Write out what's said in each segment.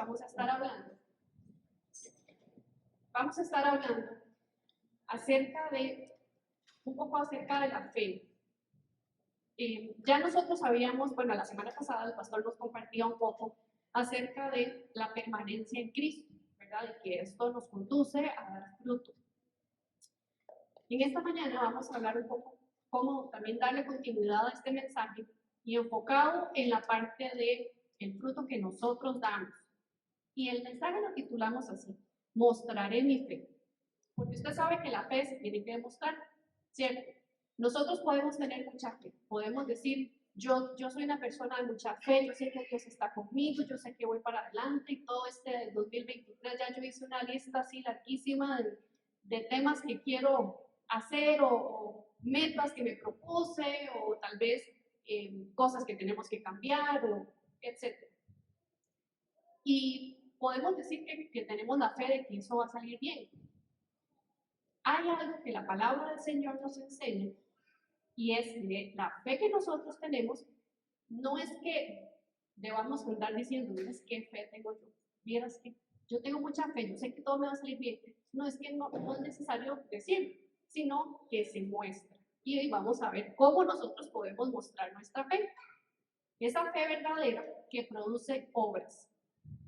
vamos a estar hablando un poco acerca de la fe. Ya nosotros sabíamos, bueno, la semana pasada el pastor nos compartía un poco acerca de la permanencia en Cristo, ¿verdad? De que esto nos conduce a dar fruto. En esta mañana vamos a hablar un poco cómo también darle continuidad a este mensaje y enfocado en la parte de el fruto que nosotros damos. Y el mensaje lo titulamos así: mostraré mi fe. Porque usted sabe que la fe se tiene que demostrar, ¿cierto? Nosotros podemos tener mucha fe, podemos decir, yo soy una persona de mucha fe, yo sé que Dios está conmigo, yo sé que voy para adelante, y todo este 2023 ya yo hice una lista así larguísima de temas que quiero hacer o metas que me propuse o tal vez cosas que tenemos que cambiar, etc. Y podemos decir que tenemos la fe de que eso va a salir bien. Hay algo que la palabra del Señor nos enseña, y es que la fe que nosotros tenemos no es que debamos andar diciendo, miras qué fe tengo yo, vieras que yo tengo mucha fe, yo sé que todo me va a salir bien. No es que no es necesario decirlo, sino que se muestra. Y hoy vamos a ver cómo nosotros podemos mostrar nuestra fe. Esa fe verdadera que produce obras.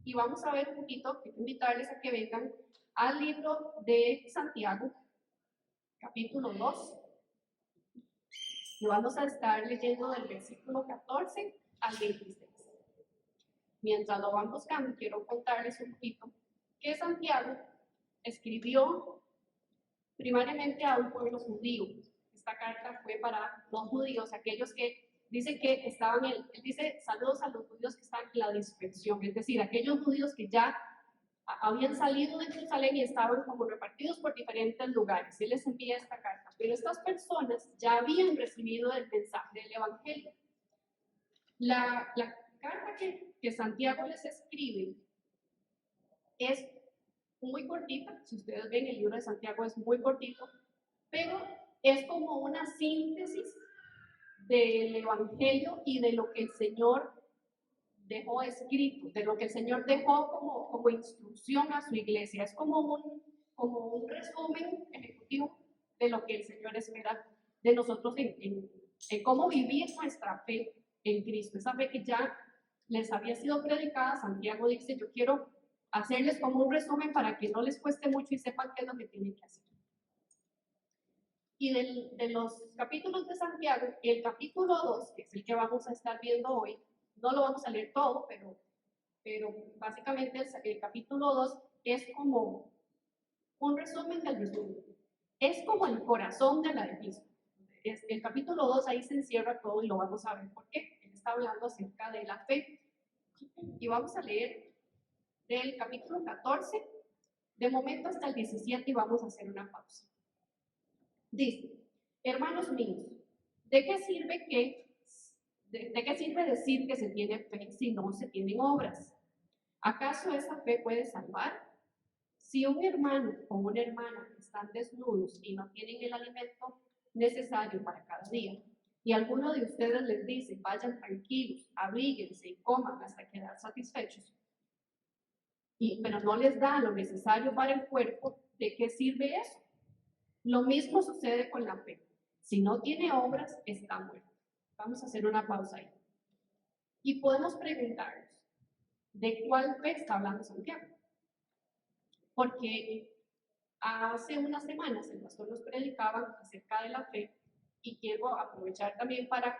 Y vamos a ver un poquito, quiero invitarles a que vengan al libro de Santiago, capítulo 2. Y vamos a estar leyendo del versículo 14 al 26. Mientras lo van buscando, quiero contarles un poquito que Santiago escribió primariamente a un pueblo judío. Esta carta fue para los judíos, aquellos que dicen que estaban, él dice saludos a los judíos que están en la dispersión, es decir, aquellos judíos que ya habían salido de Jerusalén y estaban como repartidos por diferentes lugares. Él les envía esta carta, pero estas personas ya habían recibido el mensaje del Evangelio. La carta que Santiago les escribe es muy cortita. Si ustedes ven, el libro de Santiago es muy cortito, pero es como una síntesis del Evangelio y de lo que el Señor dejó escrito, de lo que el Señor dejó como instrucción a su iglesia. Es como un resumen ejecutivo de lo que el Señor espera de nosotros en cómo vivir nuestra fe en Cristo. Esa fe que ya les había sido predicada. Santiago dice, yo quiero hacerles como un resumen para que no les cueste mucho y sepan qué es lo que tienen que hacer. Y de los capítulos de Santiago, el capítulo 2, que es el que vamos a estar viendo hoy, no lo vamos a leer todo, pero básicamente el capítulo 2 es como un resumen del resumen. Es como el corazón de la epístola. El capítulo 2 ahí se encierra todo y lo vamos a ver por qué. Él está hablando acerca de la fe. Y vamos a leer del capítulo 14, de momento hasta el 17, y vamos a hacer una pausa. Dice, hermanos míos, ¿de qué sirve decir que se tiene fe si no se tienen obras? ¿Acaso esa fe puede salvar? Si un hermano o una hermana están desnudos y no tienen el alimento necesario para cada día, y alguno de ustedes les dice, vayan tranquilos, abríguense y coman hasta quedar satisfechos, pero no les da lo necesario para el cuerpo, ¿de qué sirve eso? Lo mismo sucede con la fe. Si no tiene obras, está muerta. Vamos a hacer una pausa ahí. Y podemos preguntarnos, ¿de cuál fe está hablando Santiago? Porque hace unas semanas el pastor nos predicaba acerca de la fe, y quiero aprovechar también para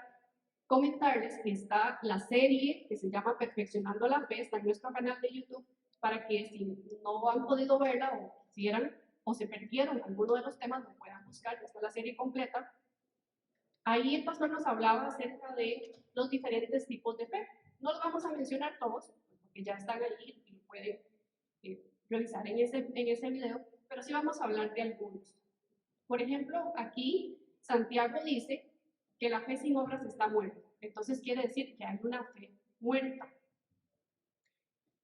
comentarles que está la serie que se llama Perfeccionando la Fe, está en nuestro canal de YouTube, para que si no han podido verla o quisieran o se perdieron alguno de los temas, lo puedan buscar, está la serie completa. Ahí el pastor nos hablaba acerca de los diferentes tipos de fe. No los vamos a mencionar todos, porque ya están ahí y lo pueden revisar en ese video, pero sí vamos a hablar de algunos. Por ejemplo, aquí Santiago dice que la fe sin obras está muerta. Entonces quiere decir que hay una fe muerta.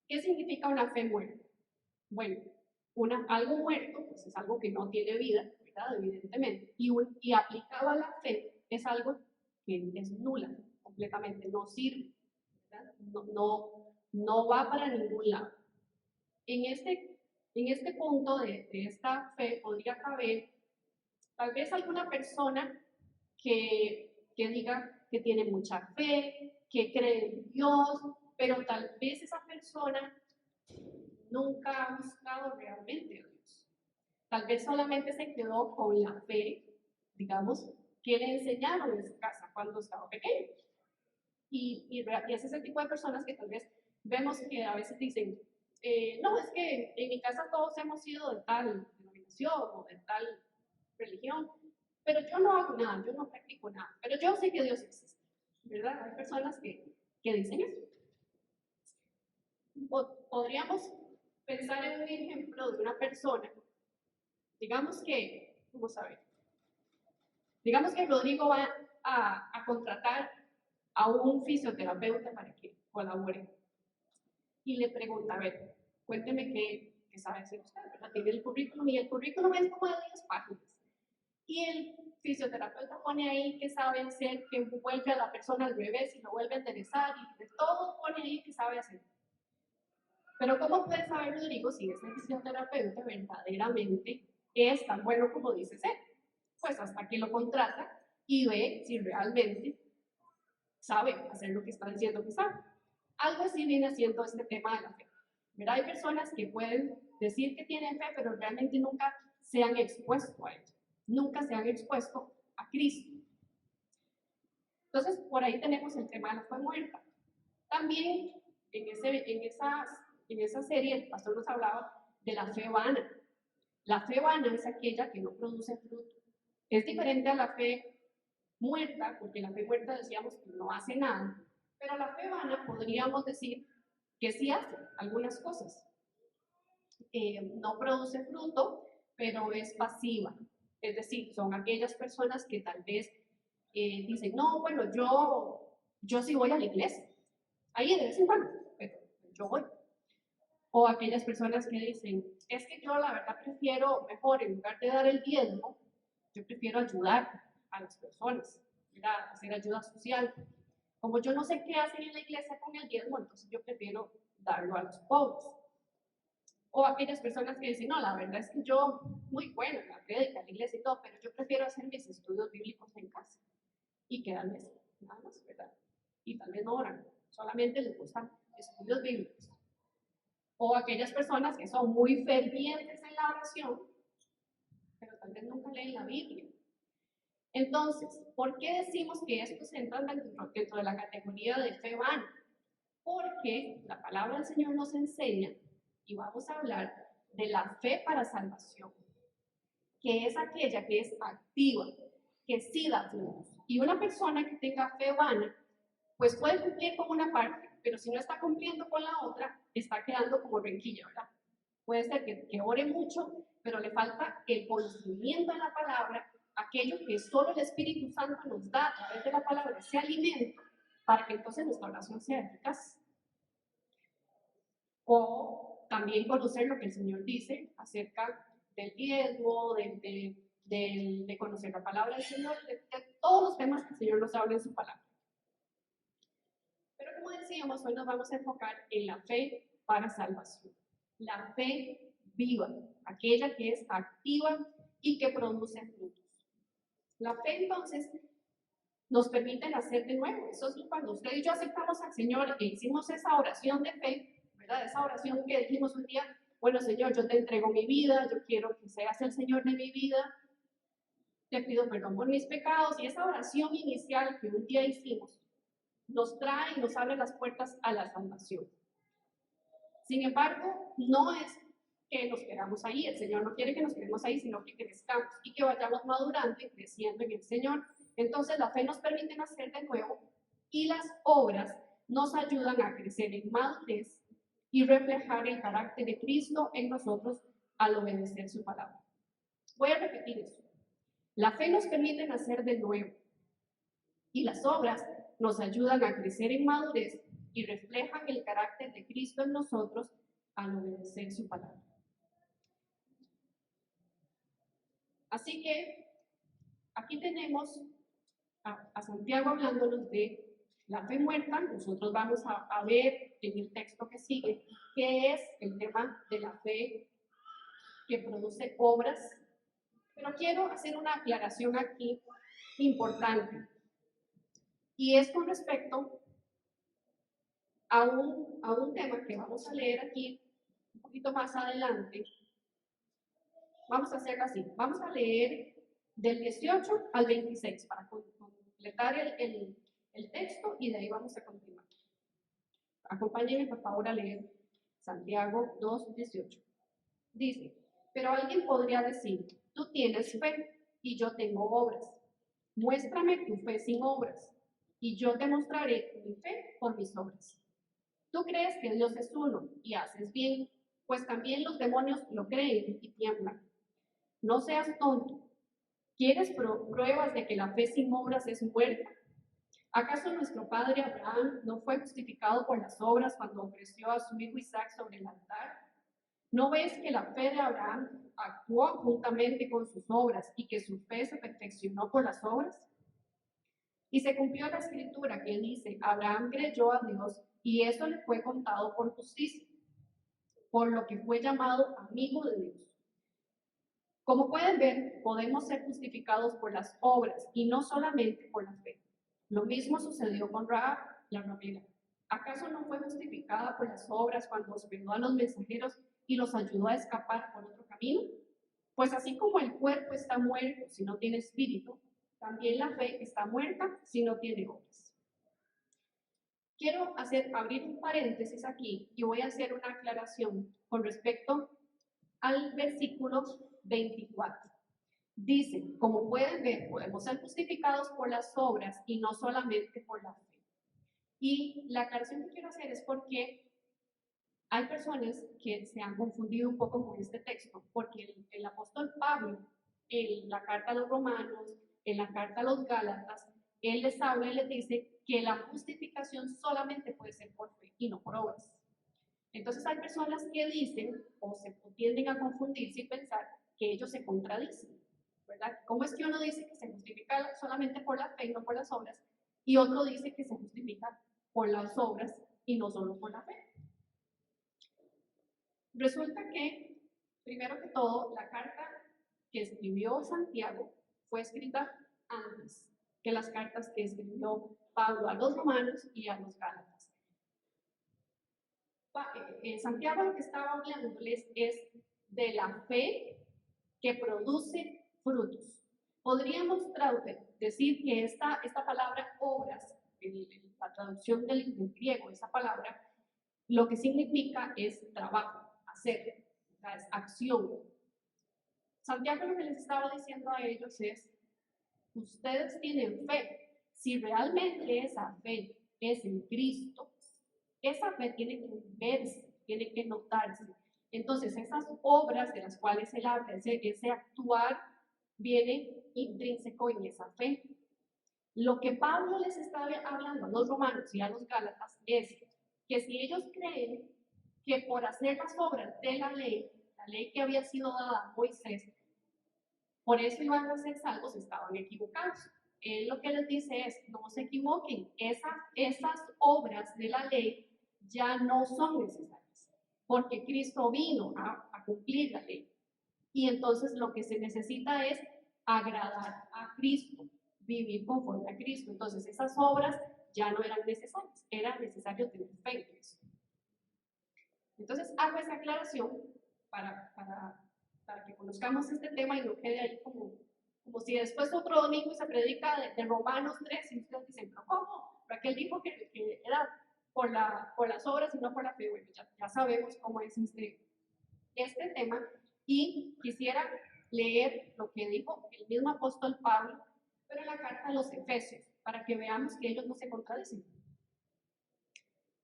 ¿Qué significa una fe muerta? Bueno, algo muerto pues es algo que no tiene vida, ¿verdad? Evidentemente. Y aplicado a la fe es algo que es nula completamente, no sirve, ¿verdad? No va para ningún lado. en este punto de esta fe podría caber tal vez alguna persona que diga que tiene mucha fe, que cree en Dios, pero tal vez esa persona nunca ha buscado realmente a Dios. Tal vez solamente se quedó con la fe, digamos, que le enseñaron en su casa cuando estaba pequeño. Y es ese tipo de personas que tal vez vemos que a veces dicen, no, es que en mi casa todos hemos sido de tal denominación o de tal religión, pero yo no hago nada, yo no practico nada, pero yo sé que Dios existe, ¿verdad? Hay personas que dicen eso. Podríamos pensar en un ejemplo de una persona, digamos que, vamos a ver, digamos que Rodrigo va a contratar a un fisioterapeuta para que colabore y le pregunta, a ver, cuénteme qué sabe hacer usted, ¿verdad? Tiene el currículum y el currículum es como de 10 páginas. Y el fisioterapeuta pone ahí que sabe hacer, que vuelve a la persona al revés y lo vuelve a enderezar y de todo pone ahí que sabe hacer. Pero ¿cómo puede saber Rodrigo si ese fisioterapeuta verdaderamente es tan bueno como dice ser? Pues hasta que lo contrata y ve si realmente sabe hacer lo que está diciendo que sabe. Algo así viene siendo este tema de la fe. ¿Verdad? Hay personas que pueden decir que tienen fe, pero realmente nunca se han expuesto a ella. Nunca se han expuesto a Cristo. Entonces, por ahí tenemos el tema de la fe muerta. También en esa serie el pastor nos hablaba de la fe vana. La fe vana es aquella que no produce fruto. Es diferente a la fe muerta, porque la fe muerta decíamos que no hace nada, pero la fe vana podríamos decir que sí hace algunas cosas. No produce fruto, pero es pasiva. Es decir, son aquellas personas que tal vez dicen, no, bueno, yo sí voy a la iglesia. Ahí de vez en cuando, pero yo voy. O aquellas personas que dicen, es que yo la verdad prefiero, mejor, en lugar de dar el diezmo, yo prefiero ayudar a las personas, ¿verdad? Hacer ayuda social. Como yo no sé qué hacen en la iglesia con el diezmo, entonces yo prefiero darlo a los pobres. O aquellas personas que dicen, no, la verdad es que yo, muy bueno, la prédica, la iglesia y todo, pero yo prefiero hacer mis estudios bíblicos en casa y quedarme así, nada más, ¿verdad? Y tal vez no oran, solamente les gustan estudios bíblicos. O aquellas personas que son muy fervientes en la oración, pero tal vez nunca leen la Biblia. Entonces, ¿por qué decimos que estos entran dentro de la categoría de fe vana? Porque la palabra del Señor nos enseña, y vamos a hablar de la fe para salvación, que es aquella que es activa, que sí da frutos. Y una persona que tenga fe vana, pues puede cumplir con una parte, pero si no está cumpliendo con la otra, está quedando como renquilla, ¿verdad? Puede ser que ore mucho, pero le falta el conocimiento de la palabra, aquello que solo el Espíritu Santo nos da a través de la palabra, ese alimento, para que entonces nuestra oración sea eficaz. O también conocer lo que el Señor dice acerca del diezmo, de conocer la palabra del Señor, de todos los temas que el Señor nos habla en su palabra. Pero como decíamos, hoy nos vamos a enfocar en la fe para salvación. La fe viva, aquella que es activa y que produce frutos. La fe entonces nos permite nacer de nuevo. Eso es cuando usted y yo aceptamos al Señor e hicimos esa oración de fe, ¿verdad? Esa oración que dijimos un día, bueno Señor, yo te entrego mi vida, yo quiero que seas el Señor de mi vida, te pido perdón por mis pecados, y esa oración inicial que un día hicimos nos trae y nos abre las puertas a la salvación. Sin embargo, no es que nos quedamos ahí, el Señor no quiere que nos quedemos ahí, sino que crezcamos y que vayamos madurando y creciendo en el Señor. Entonces la fe nos permite nacer de nuevo y las obras nos ayudan a crecer en madurez y reflejar el carácter de Cristo en nosotros al obedecer su palabra. Voy a repetir eso. La fe nos permite nacer de nuevo y las obras nos ayudan a crecer en madurez y reflejan el carácter de Cristo en nosotros al obedecer su palabra. Así que aquí tenemos a Santiago hablándonos de la fe muerta. Nosotros vamos a ver en el texto que sigue, que es el tema de la fe que produce obras. Pero quiero hacer una aclaración aquí importante, y es con respecto a un tema que vamos a leer aquí un poquito más adelante. Vamos a hacerlo así, vamos a leer del 18 al 26 para completar el texto, y de ahí vamos a continuar. Acompáñenme por favor a leer Santiago 2:18. Dice: pero alguien podría decir, tú tienes fe y yo tengo obras. Muéstrame tu fe sin obras, y yo te mostraré mi fe por mis obras. Tú crees que Dios es uno y haces bien, pues también los demonios lo creen y tiemblan. No seas tonto. ¿Quieres pruebas de que la fe sin obras es muerta? ¿Acaso nuestro padre Abraham no fue justificado por las obras cuando ofreció a su hijo Isaac sobre el altar? ¿No ves que la fe de Abraham actuó juntamente con sus obras y que su fe se perfeccionó por las obras? Y se cumplió la escritura que dice: Abraham creyó a Dios y eso le fue contado por justicia, por lo que fue llamado amigo de Dios. Como pueden ver, podemos ser justificados por las obras y no solamente por la fe. Lo mismo sucedió con Rahab, la ramera. ¿Acaso no fue justificada por las obras cuando hospedó a los mensajeros y los ayudó a escapar por otro camino? Pues así como el cuerpo está muerto si no tiene espíritu, también la fe está muerta si no tiene obras. Quiero abrir un paréntesis aquí y voy a hacer una aclaración con respecto al versículo 24. Dice: como pueden ver, podemos ser justificados por las obras y no solamente por la fe. Y la aclaración que quiero hacer es porque hay personas que se han confundido un poco con este texto, porque el apóstol Pablo, en la carta a los romanos, en la carta a los gálatas, él les habla y les dice que la justificación solamente puede ser por fe y no por obras. Entonces hay personas que dicen o se tienden a confundirse y pensar que ellos se contradicen, ¿verdad? ¿Cómo es que uno dice que se justifica solamente por la fe y no por las obras? Y otro dice que se justifica por las obras y no solo por la fe. Resulta que, primero que todo, la carta que escribió Santiago fue escrita antes que las cartas que escribió Pablo a los romanos y a los gálatas. Santiago lo que estaba hablándoles es de la fe que produce frutos. Podríamos decir que esta palabra obras, la traducción del griego, esa palabra, lo que significa es trabajo, hacer, o sea, es acción. Santiago lo que les estaba diciendo a ellos es: ustedes tienen fe. Si realmente esa fe es en Cristo, esa fe tiene que verse, tiene que notarse. Entonces, esas obras de las cuales él habla, ese actuar, viene intrínseco en esa fe. Lo que Pablo les está hablando a los romanos y a los gálatas es que si ellos creen que por hacer las obras de la ley que había sido dada a Moisés, por eso iban a ser salvos, estaban equivocados. Él lo que les dice es: no se equivoquen, esas obras de la ley ya no son necesarias, porque Cristo vino a cumplir la ley. Y entonces lo que se necesita es agradar a Cristo, vivir conforme a Cristo. Entonces esas obras ya no eran necesarias, era necesario tener fe en Cristo. Entonces hago esa aclaración para que conozcamos este tema y no quede ahí como si después otro domingo se predica de Romanos 3 y ustedes dicen: ¿pero cómo? Raquel dijo que era por las obras y no por la fe. Bueno, ya sabemos cómo es este tema, y quisiera leer lo que dijo el mismo apóstol Pablo, pero en la carta a los Efesios, para que veamos que ellos no se contradicen.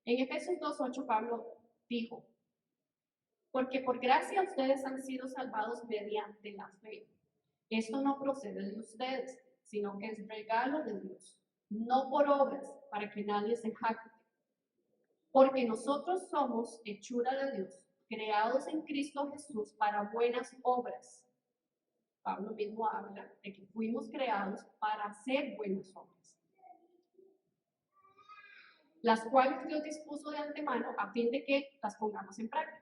En Efesios 2:8 Pablo dijo: porque por gracia ustedes han sido salvados mediante la fe. Esto no procede de ustedes, sino que es regalo de Dios, no por obras, para que nadie se jacte. Porque nosotros somos hechura de Dios, creados en Cristo Jesús para buenas obras. Pablo mismo habla de que fuimos creados para hacer buenas obras, las cuales Dios dispuso de antemano a fin de que las pongamos en práctica.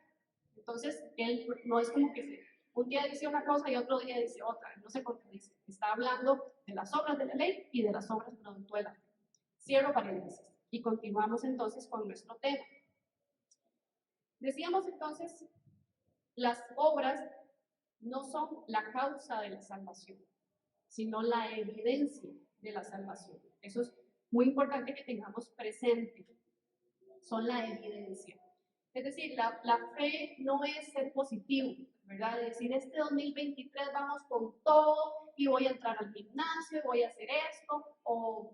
Entonces, él no es como que un día dice una cosa y otro día dice otra, no se contradice. Está hablando de las obras de la ley y de las obras producto de la fe. Cierro paréntesis y continuamos entonces con nuestro tema. Decíamos entonces, las obras no son la causa de la salvación, sino la evidencia de la salvación. Eso es muy importante que tengamos presente. Son la evidencia. Es decir, la fe no es ser positivo, ¿verdad? Es decir, este 2023 vamos con todo y voy a entrar al gimnasio, voy a hacer esto, o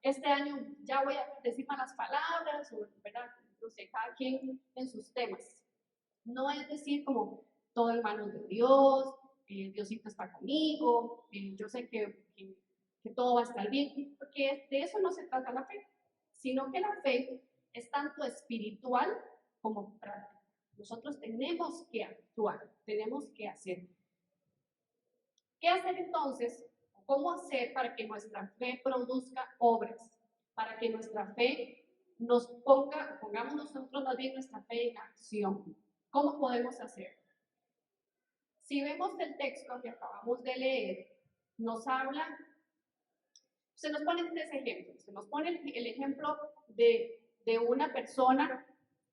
este año ya voy a decir malas palabras, o, ¿verdad? No sé, cada quien en sus temas. No es decir como todo en manos de Dios, Diosito está conmigo, yo sé que todo va a estar bien, porque de eso no se trata la fe, sino que la fe es tanto espiritual como práctica. Nosotros tenemos que actuar, tenemos que hacer. ¿Qué hacer entonces? ¿Cómo hacer para que nuestra fe produzca obras? Para que nuestra fe pongamos nosotros más bien nuestra fe en acción. ¿Cómo podemos hacer? Si vemos el texto que acabamos de leer, nos habla, se nos ponen tres ejemplos. Se nos pone el ejemplo de una persona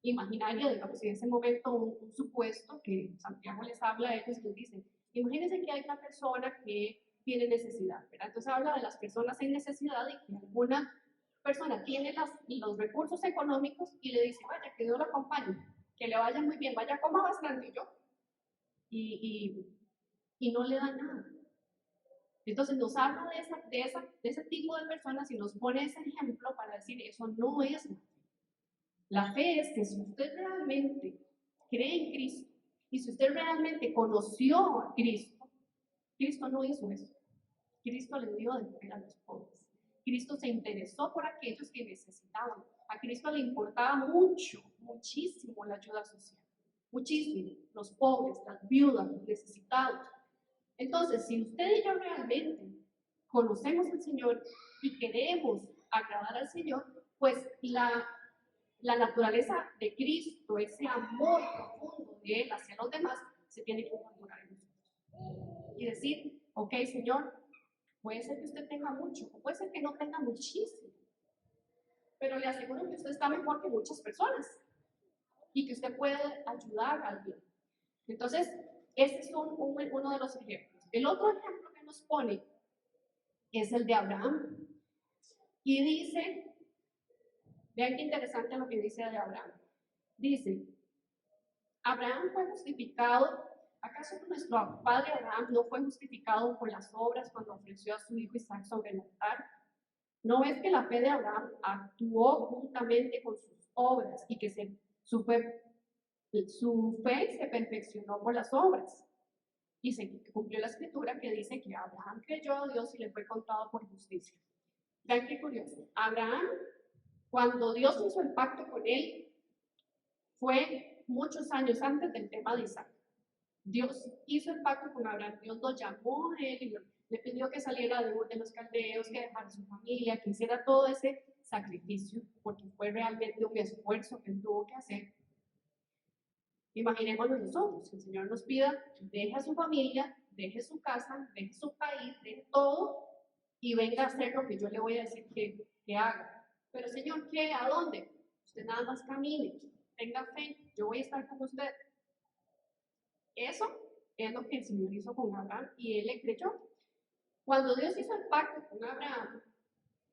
imaginaria, digamos, en ese momento un supuesto que Santiago les habla a ellos y les dice, imagínense que hay una persona que tiene necesidad, ¿verdad? Entonces habla de las personas en necesidad y que alguna persona tiene los recursos económicos y le dice, vaya, que Dios lo acompañe, que le vaya muy bien, vaya, coma bastante yo. Y no le da nada. Entonces nos habla de ese tipo de personas y nos pone ese ejemplo para decir, eso no es la fe. La fe es que si usted realmente cree en Cristo y si usted realmente conoció a Cristo, Cristo no hizo eso. Cristo le dio de comer a los pobres. Cristo se interesó por aquellos que necesitaban. A Cristo le importaba mucho, muchísimo la ayuda social. Muchísimo. Los pobres, las viudas, los necesitados. Entonces, si usted y yo realmente conocemos al Señor y queremos agradar al Señor, pues la naturaleza de Cristo, ese amor profundo de Él hacia los demás, se tiene que incorporar en nosotros. Y decir, ok, Señor, puede ser que usted tenga mucho, o puede ser que no tenga muchísimo, pero le aseguro que usted está mejor que muchas personas y que usted puede ayudar a alguien. Entonces, este es uno de los ejemplos. El otro ejemplo que nos pone es el de Abraham. Y dice, vean qué interesante lo que dice de Abraham. Dice, Abraham fue justificado, ¿acaso nuestro padre Abraham no fue justificado por las obras cuando ofreció a su hijo Isaac sobre el altar? ¿No es que la fe de Abraham actuó juntamente con sus obras y que su fe se perfeccionó por las obras? Y se cumplió la escritura que dice que Abraham creyó a Dios y le fue contado por justicia. Vean qué curioso. Abraham, cuando Dios hizo el pacto con él, fue muchos años antes del tema de Isaac. Dios hizo el pacto con Abraham, Dios lo llamó a él y le pidió que saliera de los caldeos, que dejara su familia, que hiciera todo ese sacrificio, porque fue realmente un esfuerzo que él tuvo que hacer. Imaginémonos nosotros, que el Señor nos pida, deje a su familia, deje su casa, deje su país, deje todo y venga a hacer lo que yo le voy a decir que haga. Pero Señor, ¿qué? ¿A dónde? Usted nada más camine, tenga fe, yo voy a estar con usted. Eso es lo que el Señor hizo con Abraham y él le creyó. Cuando Dios hizo el pacto con Abraham,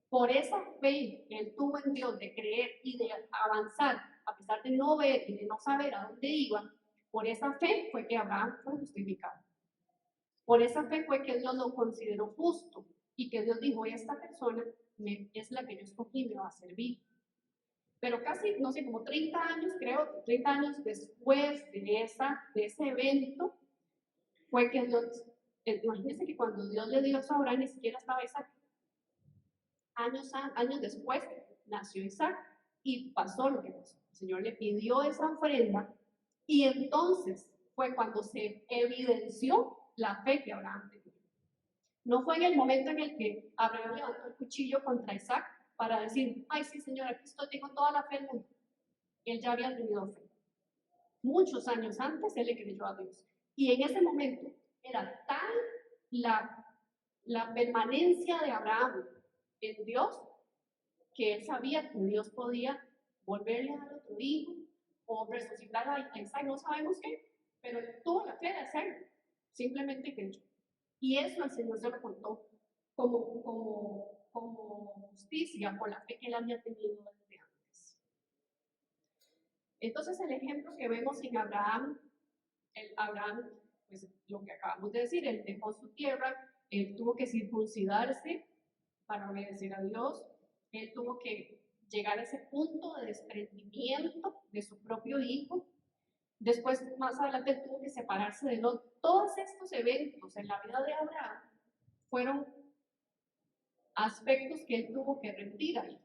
por esa fe que él tuvo en Dios de creer y de avanzar, a pesar de no ver y de no saber a dónde iba, por esa fe fue que Abraham fue justificado. Por esa fe fue que Dios lo consideró justo y que Dios dijo, esta persona es la que yo escogí y me va a servir. Pero casi, no sé, como 30 años, creo, 30 años después de ese evento, fue que Dios, imagínense que cuando Dios le dio eso a Abraham, ni siquiera estaba Isaac. Años después nació Isaac y pasó lo que pasó. El Señor le pidió esa ofrenda y entonces fue cuando se evidenció la fe que Abraham tenía. No fue en el momento en el que Abraham levantó el cuchillo contra Isaac para decir, ay sí Señor, aquí estoy, tengo toda la fe del mundo. Él ya había tenido fe. Muchos años antes él le creyó a Dios. Y en ese momento era tal la permanencia de Abraham en Dios que él sabía que Dios podía volverle a dar otro hijo o resucitar a Isaac, no sabemos qué, pero él tuvo la fe de hacerlo, simplemente creyó. Y eso el Señor se lo contó como justicia por la fe que él había tenido desde antes. Entonces el ejemplo que vemos en Abraham, pues lo que acabamos de decir, él dejó su tierra, él tuvo que circuncidarse para obedecer a Dios, él tuvo que llegar a ese punto de desprendimiento de su propio hijo. Después, más adelante, él tuvo que separarse de Lot. Todos estos eventos en la vida de Abraham fueron aspectos que él tuvo que rendir ahí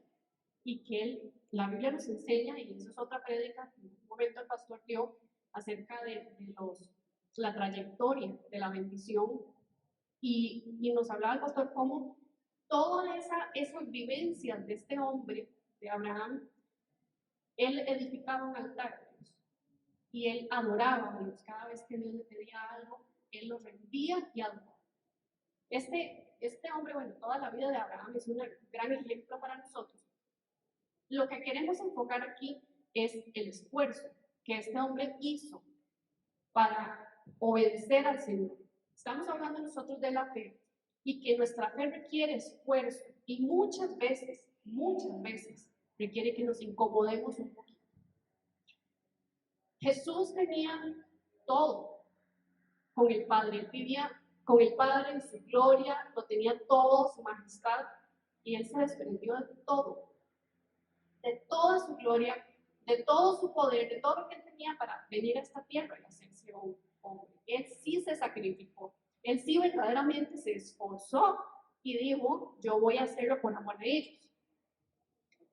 y que la Biblia nos enseña, y eso es otra prédica que en un momento el pastor dio acerca de la trayectoria de la bendición, y nos hablaba el pastor cómo todas esas vivencias de este hombre, de Abraham, él edificaba un altar a Dios y él adoraba a Dios. Cada vez que Dios le pedía algo, él lo rendía y adoraba. Este hombre, bueno, toda la vida de Abraham es un gran ejemplo para nosotros. Lo que queremos enfocar aquí es el esfuerzo que este hombre hizo para obedecer al Señor. Estamos hablando nosotros de la fe y que nuestra fe requiere esfuerzo y muchas veces requiere que nos incomodemos un poquito. Jesús tenía todo con el Padre, él vivía con el Padre en su gloria, lo tenía todo, su majestad, y él se desprendió de todo, de toda su gloria, de todo su poder, de todo lo que él tenía para venir a esta tierra y hacerse un hombre. Él sí se sacrificó, él sí verdaderamente se esforzó y dijo, yo voy a hacerlo por amor a ellos.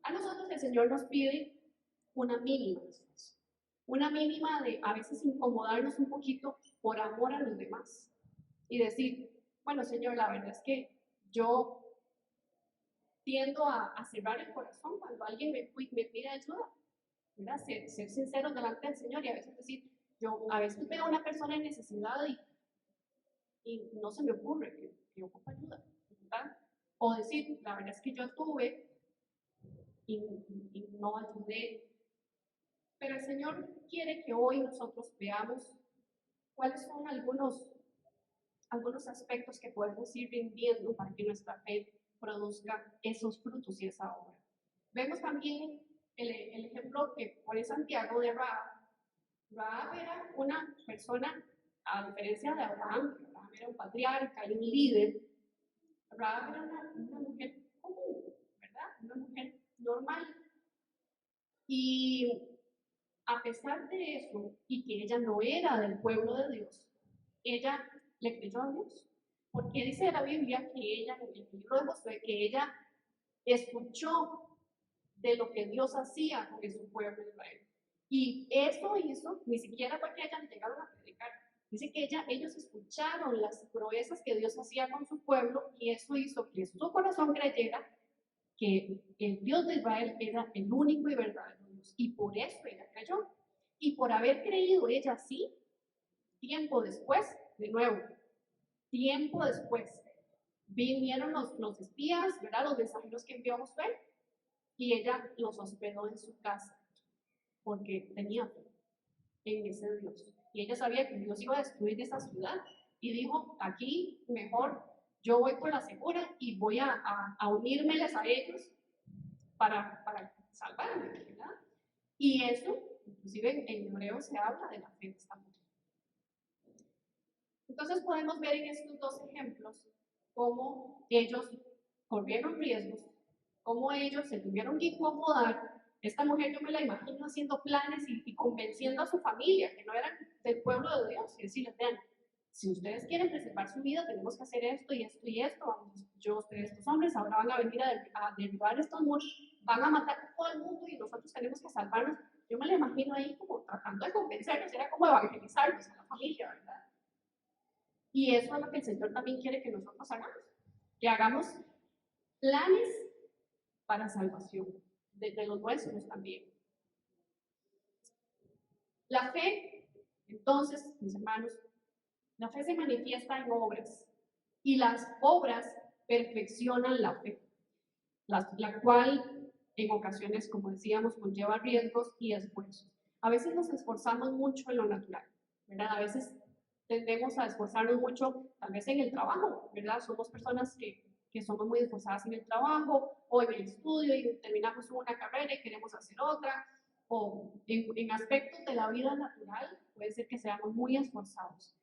A nosotros el Señor nos pide una mínima esfuerzo, una mínima de a veces incomodarnos un poquito por amor a los demás y decir, bueno Señor, la verdad es que yo tiendo a cerrar el corazón cuando alguien me pide ayuda, ¿verdad? Ser sincero delante del Señor y a veces decir, yo a veces veo a una persona en necesidad y no se me ocurre que ocupa ayuda, ¿verdad? O decir, la verdad es que yo tuve y no ayudé. Pero el Señor quiere que hoy nosotros veamos cuáles son algunos aspectos que podemos ir rindiendo para que nuestra fe produzca esos frutos y esa obra. Vemos también el ejemplo que pone Santiago de Rahab. Rahab era una persona, a diferencia de Abraham, Abraham era un patriarca y un líder. Rahab era una mujer común, ¿verdad? Una mujer normal. Y a pesar de eso, y que ella no era del pueblo de Dios, ella le creyó a Dios. Porque dice la Biblia que ella, en el libro de Josué, que ella escuchó de lo que Dios hacía con su pueblo de Israel. Y eso hizo, ni siquiera porque ellas llegaron a predicar, dice que ellos escucharon las proezas que Dios hacía con su pueblo y eso hizo que su corazón creyera que el Dios de Israel era el único y verdadero Dios. Y por eso ella creyó. Y por haber creído ella sí, tiempo después, de nuevo, tiempo después, vinieron los espías, ¿verdad? Los mensajeros que envió Josué, y ella los hospedó en su casa, porque tenía fe en ese Dios. Y ella sabía que Dios iba a destruir esa ciudad, y dijo, aquí mejor yo voy por la segura y voy a unírmeles a ellos para salvarme, ¿verdad? Y eso, inclusive en hebreo se habla de la fe de esta mujer. Entonces podemos ver en estos dos ejemplos cómo ellos corrieron riesgos, cómo ellos se tuvieron que incomodar. Esta mujer yo me la imagino haciendo planes y convenciendo a su familia, que no eran del pueblo de Dios, y decirles, vean, si ustedes quieren preservar su vida, tenemos que hacer esto y esto y esto. Ustedes, estos hombres, ahora van a venir a derribar estos muros, van a matar a todo el mundo y nosotros tenemos que salvarnos. Yo me la imagino ahí como tratando de convencerlos, era como evangelizarlos a la familia, ¿verdad? Y eso es lo que el Señor también quiere que nosotros hagamos, que hagamos planes para salvación, de los nuestros también. La fe, entonces, mis hermanos, la fe se manifiesta en obras y las obras perfeccionan la fe, la cual en ocasiones, como decíamos, conlleva riesgos y esfuerzos. A veces nos esforzamos mucho en lo natural, ¿verdad? A veces tendemos a esforzarnos mucho, tal vez en el trabajo, ¿verdad? Somos personas que somos muy esforzadas en el trabajo o en el estudio y terminamos una carrera y queremos hacer otra, o en aspectos de la vida natural puede ser que seamos muy esforzados.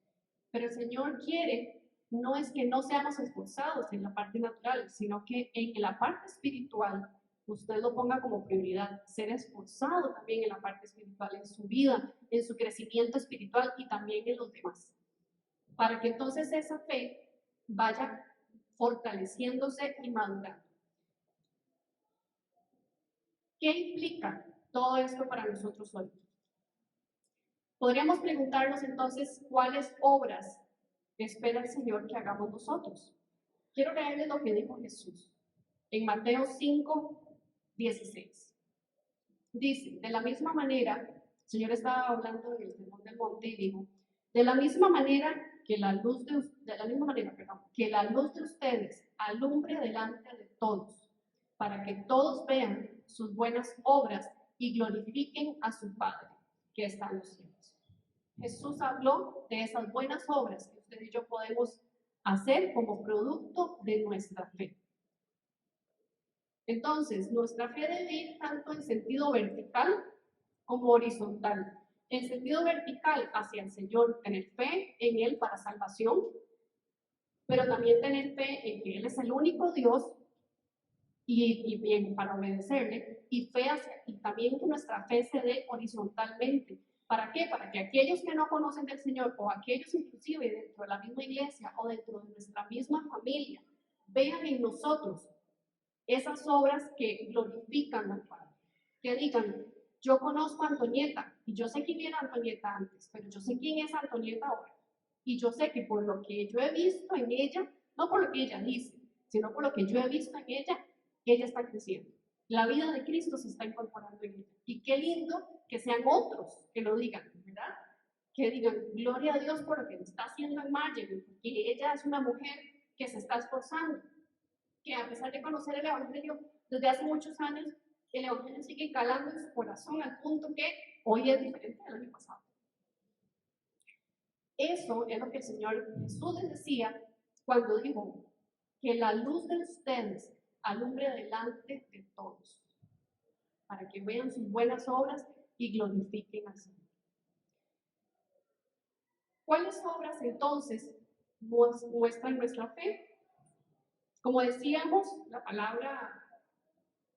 Pero el Señor quiere, no es que no seamos esforzados en la parte natural, sino que en la parte espiritual usted lo ponga como prioridad, ser esforzado también en la parte espiritual, en su vida, en su crecimiento espiritual y también en los demás. Para que entonces esa fe vaya fortaleciéndose y madurando. ¿Qué implica todo esto para nosotros hoy? Podríamos preguntarnos entonces cuáles obras espera el Señor que hagamos nosotros. Quiero leerles lo que dijo Jesús en Mateo 5:16. Dice, de la misma manera, el Señor estaba hablando en el Sermón del Monte y dijo, de la misma manera que la luz que la luz de ustedes alumbre delante de todos, para que todos vean sus buenas obras y glorifiquen a su Padre que está en los cielos. Jesús habló de esas buenas obras que usted y yo podemos hacer como producto de nuestra fe. Entonces, nuestra fe debe ir tanto en sentido vertical como horizontal. En sentido vertical hacia el Señor, tener fe en Él para salvación, pero también tener fe en que Él es el único Dios y bien para obedecerle, y también que nuestra fe se dé horizontalmente. ¿Para qué? Para que aquellos que no conocen del Señor, o aquellos inclusive dentro de la misma iglesia o dentro de nuestra misma familia, vean en nosotros esas obras que glorifican al Padre. Que digan, yo conozco a Antonieta, y yo sé quién era Antonieta antes, pero yo sé quién es Antonieta ahora. Y yo sé que por lo que yo he visto en ella, no por lo que ella dice, sino por lo que yo he visto en ella está creciendo. La vida de Cristo se está incorporando en ella. Y qué lindo que sean otros que lo digan, ¿verdad? Que digan, gloria a Dios por lo que está haciendo en Marjorie, porque ella es una mujer que se está esforzando, que a pesar de conocer el Evangelio desde hace muchos años, el Evangelio sigue calando en su corazón al punto que hoy es diferente del año pasado. Eso es lo que el Señor Jesús les decía cuando dijo que la luz de ustedes alumbre delante de todos, para que vean sus buenas obras y glorifiquen al Señor. ¿Cuáles obras entonces muestran nuestra fe? Como decíamos, la palabra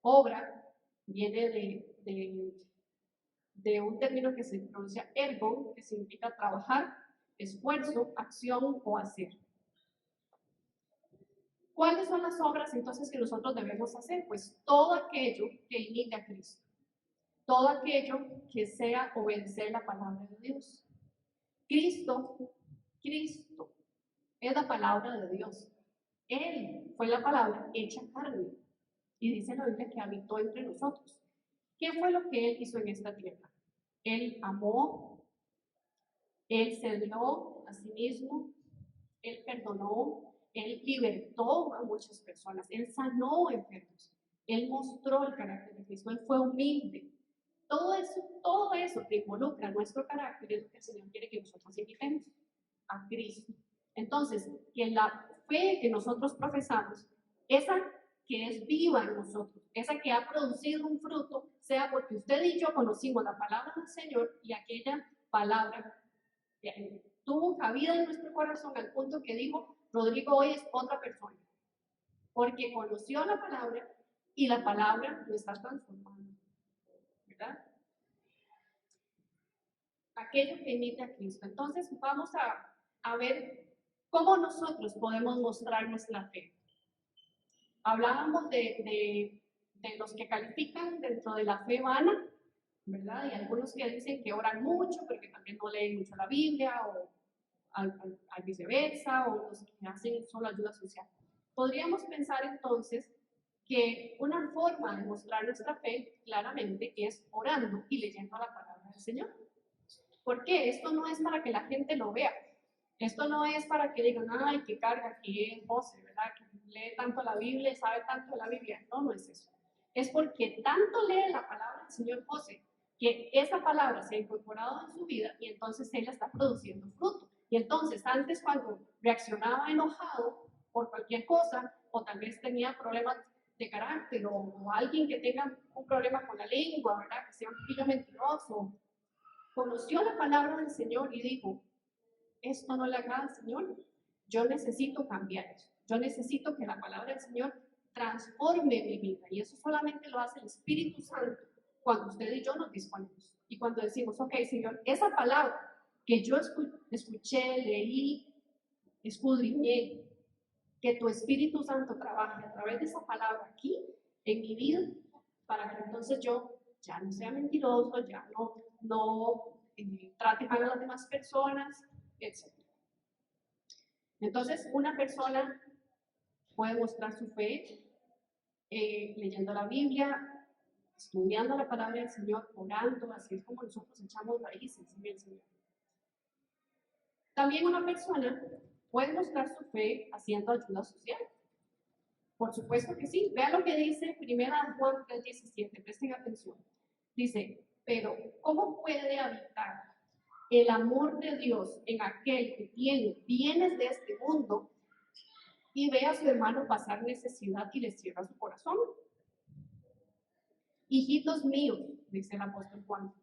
obra viene de un término que se pronuncia ergon, que significa trabajar, esfuerzo, acción o hacer. ¿Cuáles son las obras entonces que nosotros debemos hacer? Pues todo aquello que imite a Cristo, todo aquello que sea obedecer la palabra de Dios. Cristo es la palabra de Dios. Él fue la palabra hecha carne. Y dice la Biblia que habitó entre nosotros. ¿Qué fue lo que Él hizo en esta tierra? Él amó, Él se dio a sí mismo, Él perdonó, Él libertó a muchas personas, Él sanó enfermos, Él mostró el carácter de Cristo, Él fue humilde. Todo eso que involucra nuestro carácter es lo que el Señor quiere que nosotros imitemos a Cristo. Entonces, que la fe que nosotros profesamos, esa que es viva en nosotros, esa que ha producido un fruto, sea porque usted y yo conocimos la palabra del Señor y aquella palabra tuvo cabida en nuestro corazón al punto que dijo, Rodrigo hoy es otra persona, porque conoció la palabra y la palabra lo está transformando, ¿verdad? Aquello que imita a Cristo. Entonces vamos a ver cómo nosotros podemos mostrar nuestra fe. Hablábamos de los que califican dentro de la fe vana, ¿verdad? Y algunos que dicen que oran mucho, pero que también no leen mucho la Biblia, o al viceversa, o los que hacen solo ayuda social. Podríamos pensar entonces que una forma de mostrar nuestra fe claramente es orando y leyendo la palabra del Señor. ¿Por qué? Esto no es para que la gente lo vea. Esto no es para que digan, ay, qué carga que es José, ¿verdad? Que lee tanto la Biblia y sabe tanto de la Biblia. No, no es eso. Es porque tanto lee la palabra del Señor José que esa palabra se ha incorporado en su vida y entonces él está produciendo fruto. Y entonces antes cuando reaccionaba enojado por cualquier cosa o tal vez tenía problemas de carácter o alguien que tenga un problema con la lengua, ¿verdad? Que sea un poquillo mentiroso, conoció la palabra del Señor y dijo, esto no le agrada al Señor, yo necesito cambiar eso, yo necesito que la palabra del Señor transforme mi vida y eso solamente lo hace el Espíritu Santo cuando usted y yo nos disponemos y cuando decimos, ok Señor, esa palabra que yo escuché, leí, escudriñé, que tu Espíritu Santo trabaje a través de esa palabra aquí en mi vida para que entonces yo ya no sea mentiroso, ya no trate mal a las demás personas, etc. Entonces, una persona puede mostrar su fe leyendo la Biblia, estudiando la palabra del Señor, orando, así es como nosotros echamos raíces en el Señor. También una persona puede mostrar su fe haciendo ayuda social. Por supuesto que sí. Vean lo que dice 1 Juan 3:17, presten atención. Dice, pero ¿cómo puede habitar el amor de Dios en aquel que tiene bienes de este mundo y ve a su hermano pasar necesidad y le cierra su corazón? Hijitos míos, dice el apóstol Juan,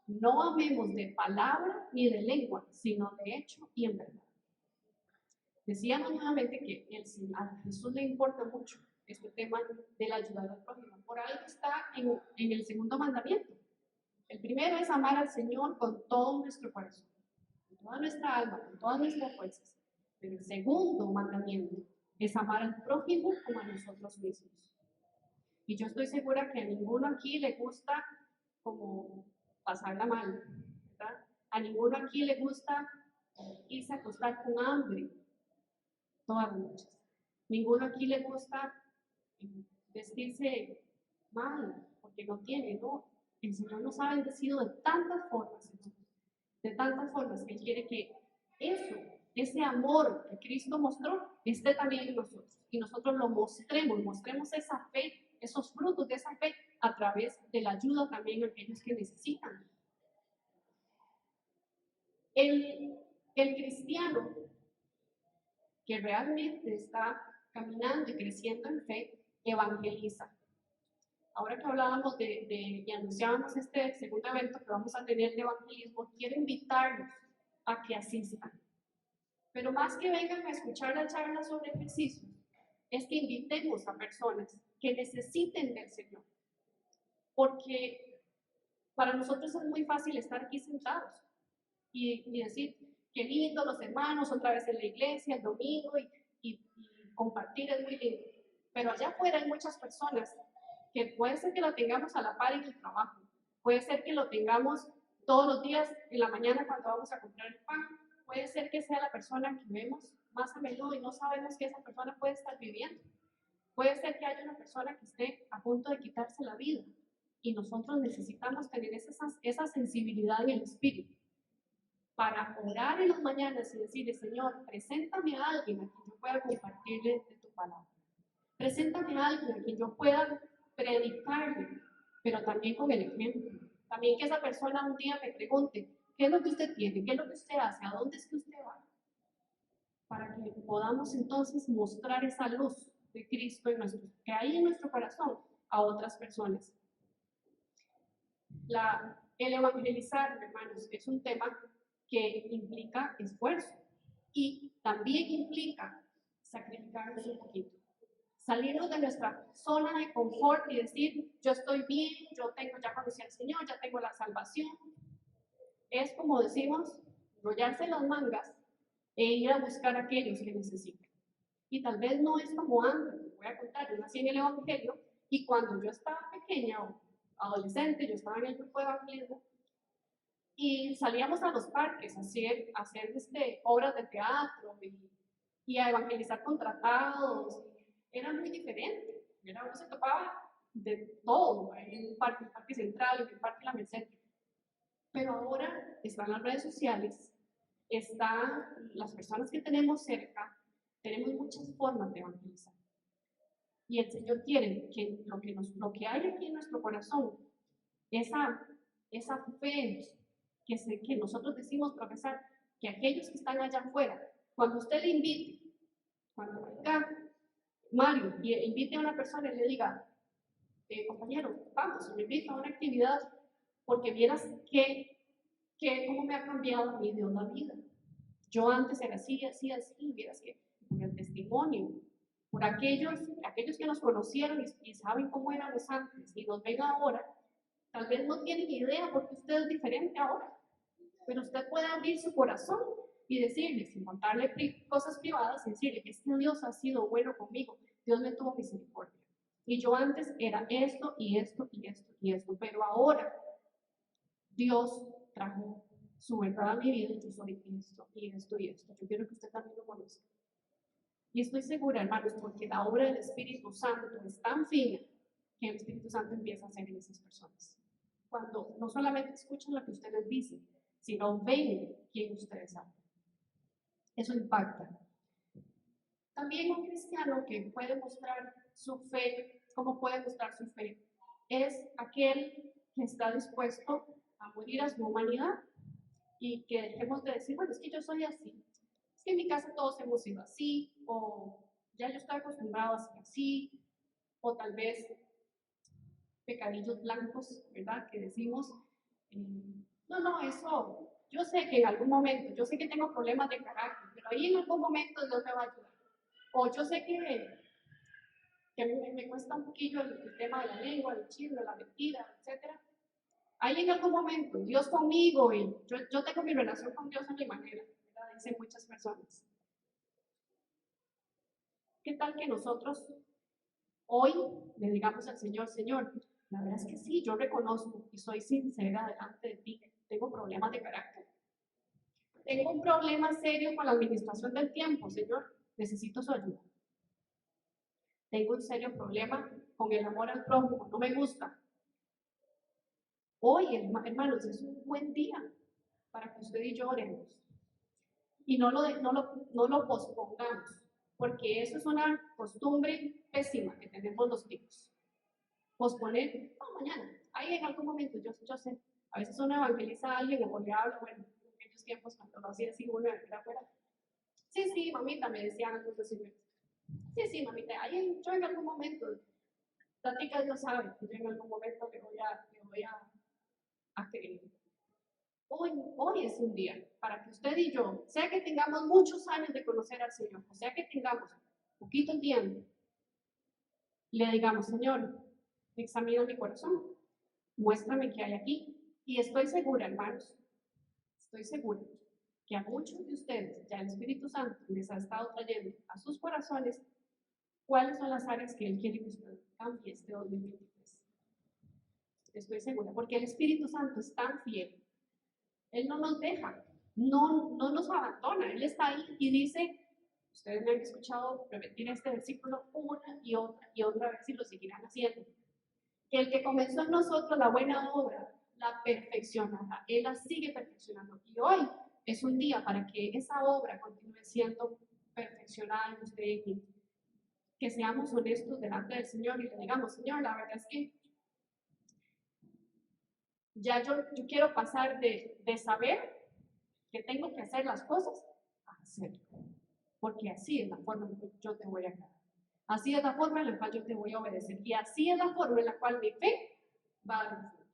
no amemos de palabra ni de lengua, sino de hecho y en verdad. Decíamos nuevamente que a Jesús le importa mucho este tema de la ayuda al prójimo. Por algo está en el segundo mandamiento. El primero es amar al Señor con todo nuestro corazón, con toda nuestra alma, con todas nuestras fuerzas. Pero el segundo mandamiento es amar al prójimo como a nosotros mismos. Y yo estoy segura que a ninguno aquí le gusta como pasarla mal, ¿verdad? A ninguno aquí le gusta irse a acostar con hambre todas las noches. Ninguno aquí le gusta vestirse mal porque no tiene, ¿no? El Señor nos ha bendecido de tantas formas, de tantas formas que Él quiere que ese amor que Cristo mostró, esté también en nosotros. Y nosotros lo mostremos esa fe, esos frutos de esa fe a través de la ayuda también a aquellos que necesitan. El cristiano que realmente está caminando y creciendo en fe, evangeliza. Ahora que hablábamos y anunciábamos este segundo evento que vamos a tener de evangelismo, quiero invitarlos a que asistan. Pero más que vengan a escuchar la charla sobre ejercicios, es que invitemos a personas que necesiten del Señor. Porque para nosotros es muy fácil estar aquí sentados y decir, qué lindo los hermanos, otra vez en la iglesia, el domingo, y compartir es muy lindo. Pero allá afuera hay muchas personas que puede ser que lo tengamos a la par en el trabajo, puede ser que lo tengamos todos los días en la mañana cuando vamos a comprar el pan, puede ser que sea la persona que vemos más a menudo y no sabemos que esa persona puede estar viviendo. Puede ser que haya una persona que esté a punto de quitarse la vida y nosotros necesitamos tener esa sensibilidad en el espíritu para orar en las mañanas y decirle, Señor, preséntame a alguien a quien yo pueda compartirle de tu palabra. Preséntame a alguien a quien yo pueda predicarle, pero también con el ejemplo. También que esa persona un día me pregunte, ¿qué es lo que usted tiene? ¿Qué es lo que usted hace? ¿A dónde es que usted va? Para que podamos entonces mostrar esa luz de Cristo que hay en nuestro corazón a otras personas. El evangelizar, hermanos, es un tema que implica esfuerzo y también implica sacrificarnos un poquito. Salirnos de nuestra zona de confort y decir, yo estoy bien, ya conocí al Señor, ya tengo la salvación. Es como decimos, enrollarse las mangas e ir a buscar a aquellos que necesitan. Y tal vez no es como antes, les voy a contar, yo nací en el Evangelio y cuando yo estaba pequeña o adolescente, yo estaba en el grupo de evangelismo y salíamos a los parques a hacer obras de teatro y a evangelizar con tratados. Era muy diferente. ¿verdad? Uno se topaba de todo, en el parque central, en el parque La Merced. Pero ahora están las redes sociales, están las personas que tenemos cerca, tenemos muchas formas de evangelizar. Y el Señor quiere que lo que hay aquí en nuestro corazón, esa fe que nosotros decimos profesar, que aquellos que están allá afuera, cuando usted le invite, cuando venga Mario y invite a una persona y le diga, compañero, vamos, me invita a una actividad, porque vieras cómo me ha cambiado a mí Dios la vida. Yo antes era así, así, así, vieras que por el testimonio, por aquellos que nos conocieron y saben cómo éramos antes y nos ven ahora, tal vez no tienen idea porque usted es diferente ahora, pero usted puede abrir su corazón y decirle, sin contarle cosas privadas, decirle que este Dios ha sido bueno conmigo, Dios me tuvo misericordia. Y yo antes era esto y esto y esto y esto, pero ahora Dios trajo su verdad a mi vida y yo soy esto y esto y esto. Yo quiero que usted también lo conozca. Y estoy segura, hermanos, porque la obra del Espíritu Santo es tan fina que el Espíritu Santo empieza a hacer en esas personas. Cuando no solamente escuchan lo que ustedes dicen, sino ven quién ustedes son. Eso impacta. También un cristiano que puede mostrar su fe, ¿cómo puede mostrar su fe? Es aquel que está dispuesto a morir a su humanidad y que dejemos de decir, bueno, es que yo soy así, es que en mi casa todos hemos sido así, o ya yo estoy acostumbrado a ser así, o tal vez pecadillos blancos, ¿verdad? Que decimos, no, eso, yo sé que en algún momento, yo sé que tengo problemas de carácter, pero ahí en algún momento Dios me va a ayudar. O yo sé que me cuesta un poquillo el tema de la lengua, el chisme, la mentira, etc. Ahí en algún momento, Dios conmigo, y yo tengo mi relación con Dios a mi manera, ¿verdad? Dicen muchas personas. ¿Qué tal que nosotros hoy le digamos al Señor, Señor, la verdad es que sí, yo reconozco y soy sincera delante de ti, tengo problemas de carácter. Tengo un problema serio con la administración del tiempo, Señor, necesito su ayuda. Tengo un serio problema con el amor al prójimo, no me gusta. Hoy, hermanos, es un buen día para que usted y yo oremos. Y no lo pospongamos, porque eso es una costumbre pésima que tenemos los chicos. Posponer, no, mañana, ahí en algún momento, yo sé, a veces uno evangeliza a alguien o le habla, bueno, en aquellos tiempos cuando lo hacía así, uno era afuera. Sí, mamita, me decían algunos señores. Sí, mamita, ahí yo en algún momento, Tatica Dios sabe que yo en algún momento le voy a creer. Hoy es un día para que usted y yo, sea que tengamos muchos años de conocer al Señor, o sea que tengamos poquito tiempo, le digamos, Señor, examina mi corazón, muéstrame qué hay aquí. Y estoy segura, hermanos, estoy segura que a muchos de ustedes ya el Espíritu Santo les ha estado trayendo a sus corazones cuáles son las áreas que Él quiere que usted cambie este 2023. Estoy segura, porque el Espíritu Santo es tan fiel. Él no nos deja, no nos abandona, Él está ahí y dice, ustedes me han escuchado repetir este versículo una y otra vez y lo seguirán haciendo, que el que comenzó en nosotros la buena obra, la perfeccionará, Él la sigue perfeccionando. Y hoy es un día para que esa obra continúe siendo perfeccionada en usted y mí. Que seamos honestos delante del Señor y le digamos, Señor, la verdad es que ya yo quiero pasar de saber que tengo que hacer las cosas a hacerlo. Porque así es la forma en que yo te voy a agradar. Así es la forma en la cual yo te voy a obedecer. Y así es la forma en la cual mi fe va a vencer.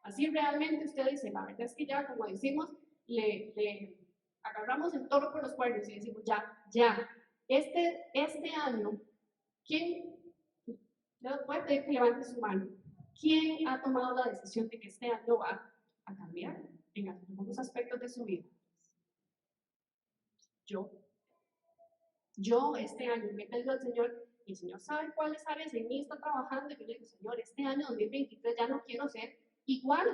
Así realmente usted dice, la verdad es que ya, como decimos, le agarramos el toro por los cuernos y decimos, ya, este año, ¿quién? Voy a pedir que levante su mano. ¿Quién ha tomado la decisión de que este año va a cambiar en algunos aspectos de su vida? Yo este año me he pedido al Señor, y el Señor sabe cuáles áreas en mí está trabajando, y yo le digo, Señor, este año 2023 ya no quiero ser igual.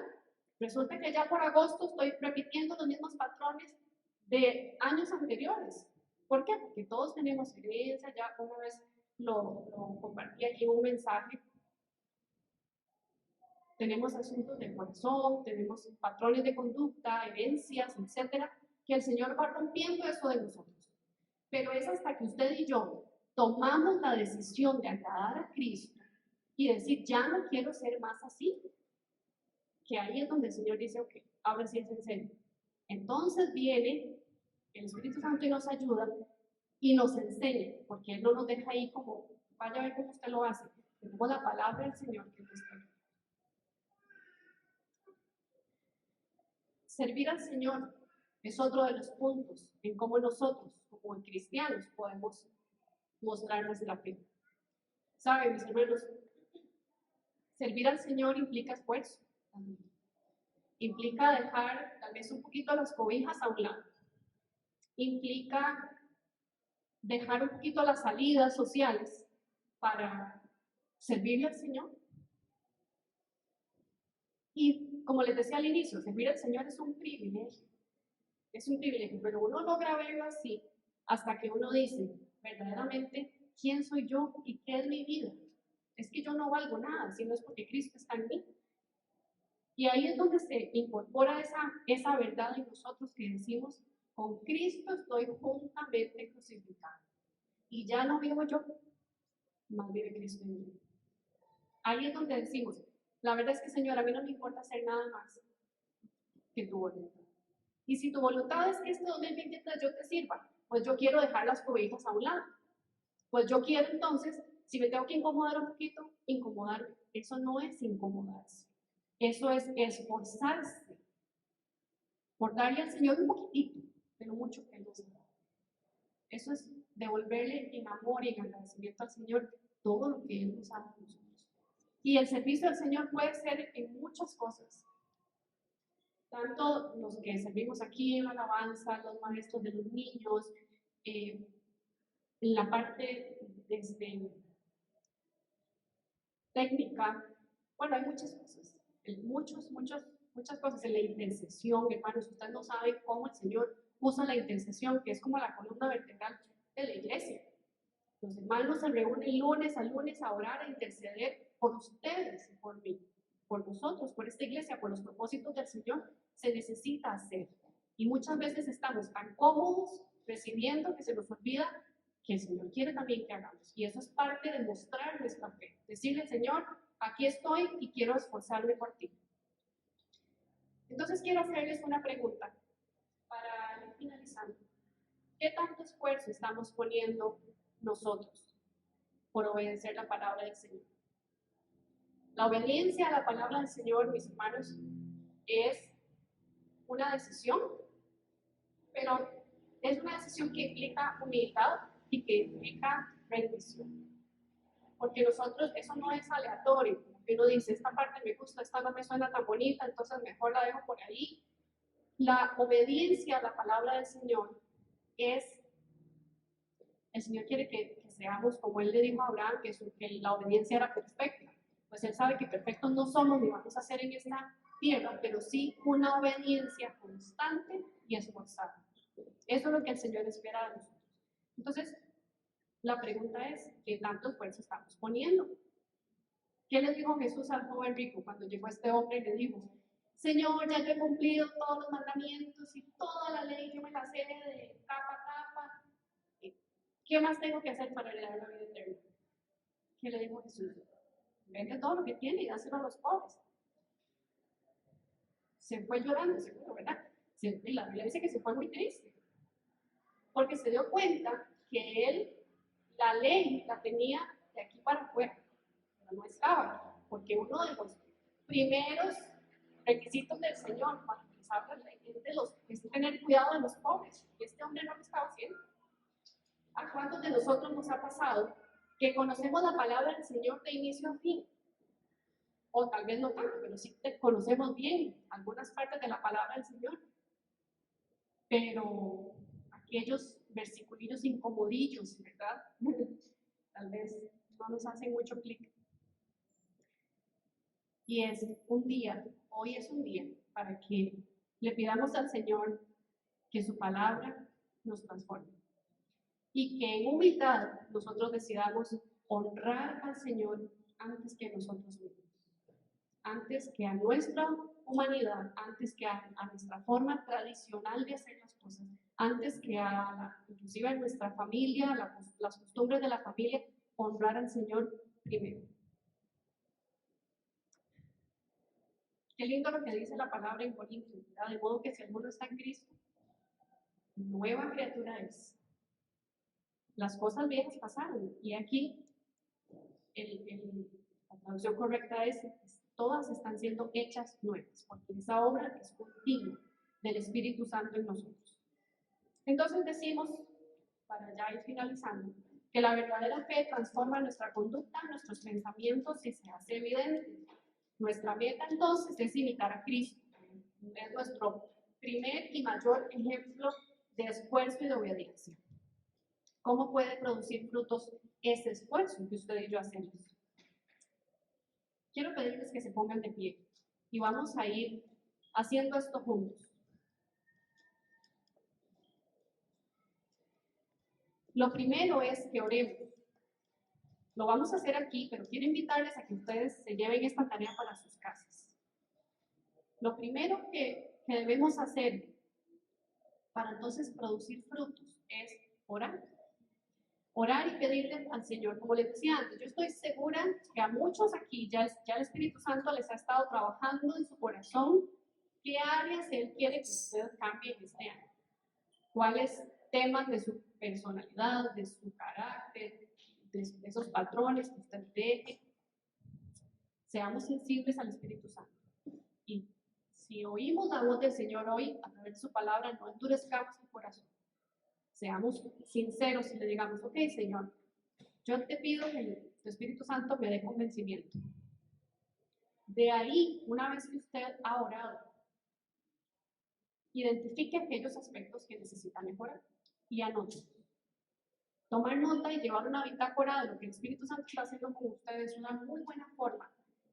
Resulta que ya por agosto estoy repitiendo los mismos patrones de años anteriores. ¿Por qué? Porque todos tenemos herencia, ya una vez lo compartí aquí en un mensaje. Tenemos asuntos del corazón, tenemos patrones de conducta, herencias, etcétera, que el Señor va rompiendo eso de nosotros. Pero es hasta que usted y yo tomamos la decisión de agradar a Cristo y decir, ya no quiero ser más así, que ahí es donde el Señor dice, ok, ahora sí es en serio. Entonces viene el Espíritu Santo y nos ayuda y nos enseña, porque Él no nos deja ahí como, vaya a ver cómo usted lo hace. Tenemos la palabra del Señor que nos está. Servir al Señor es otro de los puntos en cómo nosotros, como cristianos, podemos mostrar nuestra fe. ¿Saben, mis hermanos? Servir al Señor implica esfuerzo. Implica dejar tal vez un poquito las cobijas a un lado. Implica dejar un poquito las salidas sociales para servirle al Señor. Y como les decía al inicio, servir al Señor es un privilegio. Es un privilegio, pero uno logra verlo así hasta que uno dice, verdaderamente, ¿quién soy yo y qué es mi vida? Es que yo no valgo nada, si no es porque Cristo está en mí. Y ahí es donde se incorpora esa verdad en nosotros que decimos, con Cristo estoy juntamente crucificado. Y ya no vivo yo, más vive Cristo en mí. Ahí es donde decimos, la verdad es que Señor, a mí no me importa hacer nada más que tu voluntad. Y si tu voluntad es que este 2023 yo te sirva, pues yo quiero dejar las cobijas a un lado. Pues yo quiero entonces, si me tengo que incomodar un poquito, incomodarme. Eso no es incomodarse. Eso es esforzarse por darle al Señor un poquitito de lo mucho que Él nos da. Eso es devolverle en amor y en agradecimiento al Señor todo lo que Él nos ha dado a nosotros. Y el servicio al Señor puede ser en muchas cosas. Tanto los que servimos aquí en la alabanza, los maestros de los niños, en la parte técnica, bueno, hay muchas cosas, muchas cosas en la intercesión, hermanos, ustedes no saben cómo el Señor usa la intercesión, que es como la columna vertebral de la iglesia. Los hermanos se reúnen lunes a lunes a orar, a interceder por ustedes y por mí, por nosotros, por esta iglesia, por los propósitos del Señor. Se necesita hacer. Y muchas veces estamos tan cómodos recibiendo que se nos olvida que el Señor quiere también que hagamos. Y eso es parte de mostrar nuestra fe. Decirle, Señor, aquí estoy y quiero esforzarme por ti. Entonces quiero hacerles una pregunta para ir finalizando. ¿Qué tanto esfuerzo estamos poniendo nosotros por obedecer la palabra del Señor? La obediencia a la palabra del Señor, mis hermanos, es una decisión, pero es una decisión que implica humildad y que implica rendición. Porque nosotros, eso no es aleatorio, que uno dice, esta parte me gusta, esta no me suena tan bonita, entonces mejor la dejo por ahí. La obediencia a la palabra del Señor es, el Señor quiere que seamos como Él le dijo a Abraham, que la obediencia era perfecta. Pues Él sabe que perfectos no somos ni vamos a ser en esta tierra, pero sí una obediencia constante y esforzada. Eso es lo que el Señor espera de nosotros. Entonces, la pregunta es, ¿qué tanto esfuerzo estamos poniendo? ¿Qué le dijo Jesús al joven rico cuando llegó este hombre y le dijo, Señor, ya yo he cumplido todos los mandamientos y toda la ley, yo me la sé de capa a capa? ¿Qué más tengo que hacer para heredar la vida eterna? ¿Qué le dijo Jesús? Vende todo lo que tiene y dáselo a los pobres. Se fue llorando, seguro, ¿verdad? La Biblia dice que se fue muy triste, porque se dio cuenta que él, la ley, la tenía de aquí para afuera, pero no estaba, porque uno de los primeros requisitos del Señor cuando les habla la ley es tener cuidado de los pobres, y este hombre no lo estaba haciendo. ¿A cuántos de nosotros nos ha pasado que conocemos la palabra del Señor de inicio a fin? O tal vez no tanto, pero sí conocemos bien algunas partes de la palabra del Señor, pero aquellos versiculillos incomodillos, ¿verdad? Tal vez no nos hacen mucho clic. Y es un día, hoy es un día, para que le pidamos al Señor que su palabra nos transforme. y que en humildad nosotros decidamos honrar al Señor antes que a nosotros mismos, antes que a nuestra humanidad, antes que a nuestra forma tradicional de hacer las cosas, antes que inclusive a nuestra familia, las costumbres de la familia, honrar al Señor primero. Qué lindo lo que dice la palabra en Corintios, ¿verdad? De modo que si alguno está en Cristo, nueva criatura es. Las cosas viejas pasaron, y aquí la traducción correcta es: todas están siendo hechas nuevas, porque esa obra es continua del Espíritu Santo en nosotros. Entonces decimos, para ya ir finalizando, que la verdadera fe transforma nuestra conducta, nuestros pensamientos y se hace evidente. Nuestra meta entonces es imitar a Cristo. Es nuestro primer y mayor ejemplo de esfuerzo y de obediencia. ¿Cómo puede producir frutos ese esfuerzo que usted y yo hacemos? Quiero pedirles que se pongan de pie y vamos a ir haciendo esto juntos. Lo primero es que oremos. Lo vamos a hacer aquí, pero quiero invitarles a que ustedes se lleven esta tarea para sus casas. Lo primero que debemos hacer para entonces producir frutos es orar. Orar y pedirle al Señor, como les decía antes, yo estoy segura que a muchos aquí ya el Espíritu Santo les ha estado trabajando en su corazón qué áreas Él quiere que usted cambie en este año. Cuáles temas de su personalidad, de su carácter, de esos patrones que usted deje. Seamos sensibles al Espíritu Santo. Y si oímos la voz del Señor hoy, a través de su palabra, no endurezcamos el corazón. Seamos sinceros y le digamos: ok, Señor, yo te pido que tu Espíritu Santo me dé convencimiento. De ahí, una vez que usted ha orado, identifique aquellos aspectos que necesita mejorar y anote. Tomar nota y llevar una bitácora de lo que el Espíritu Santo está haciendo con ustedes es una muy buena forma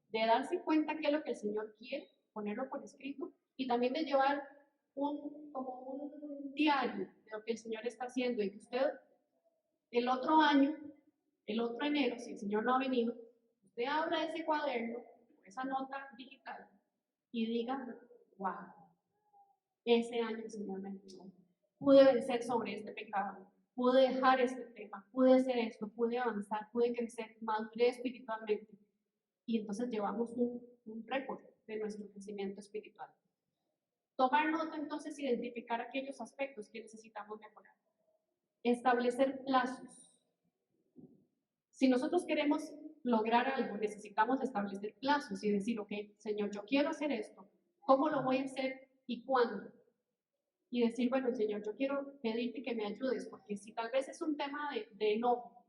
de darse cuenta qué es lo que el Señor quiere, ponerlo por escrito, y también de llevar como un diario de lo que el Señor está haciendo, y que usted el otro año, el otro enero, si el Señor no ha venido, usted abra ese cuaderno, esa nota digital, y diga: wow, ese año el Señor me ayudó. Pude vencer sobre este pecado, pude dejar este tema, pude hacer esto, pude avanzar, pude crecer, maduré espiritualmente. Y entonces llevamos un récord de nuestro crecimiento espiritual. Tomar nota, entonces, identificar aquellos aspectos que necesitamos mejorar. Establecer plazos. Si nosotros queremos lograr algo, necesitamos establecer plazos y decir: ok, Señor, yo quiero hacer esto, ¿cómo lo voy a hacer y cuándo? Y decir: bueno, Señor, yo quiero pedirte que me ayudes, porque si tal vez es un tema de enojo,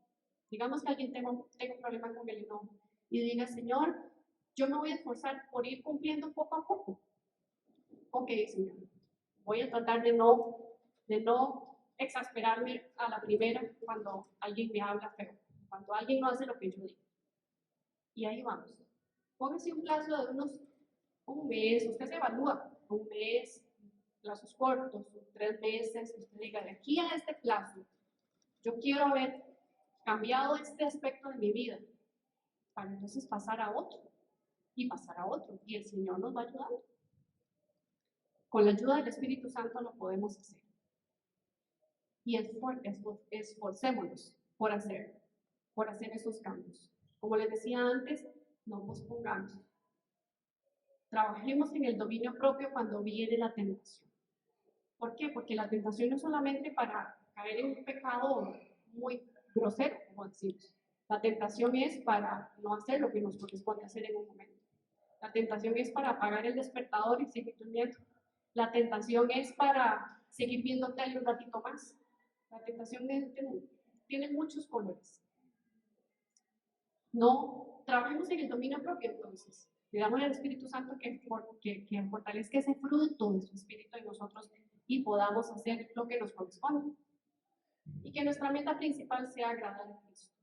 digamos que alguien tenga un problema con el enojo, y diga: Señor, yo me voy a esforzar por ir cumpliendo poco a poco. Ok, Señor, voy a tratar de no exasperarme a la primera cuando alguien me habla feo, cuando alguien no hace lo que yo digo. Y ahí vamos. Póngase un plazo de un mes, usted se evalúa, un mes, plazos cortos, 3 meses, usted diga: de aquí a este plazo, yo quiero haber cambiado este aspecto de mi vida, para entonces pasar a otro, y pasar a otro, y el Señor nos va ayudando. Con la ayuda del Espíritu Santo lo podemos hacer. Y esforcémonos por hacer esos cambios. Como les decía antes, no pospongamos. Trabajemos en el dominio propio cuando viene la tentación. ¿Por qué? Porque la tentación no es solamente para caer en un pecado muy grosero, como decimos. La tentación es para no hacer lo que nos corresponde hacer en un momento. La tentación es para apagar el despertador y seguir durmiendo. La tentación es para seguir viendo tele un ratito más. La tentación tiene muchos colores. No trabajemos en el dominio propio, entonces. Pidamos al Espíritu Santo que fortalezca ese fruto de su Espíritu en nosotros y podamos hacer lo que nos corresponde. Y que nuestra meta principal sea agradar a Cristo,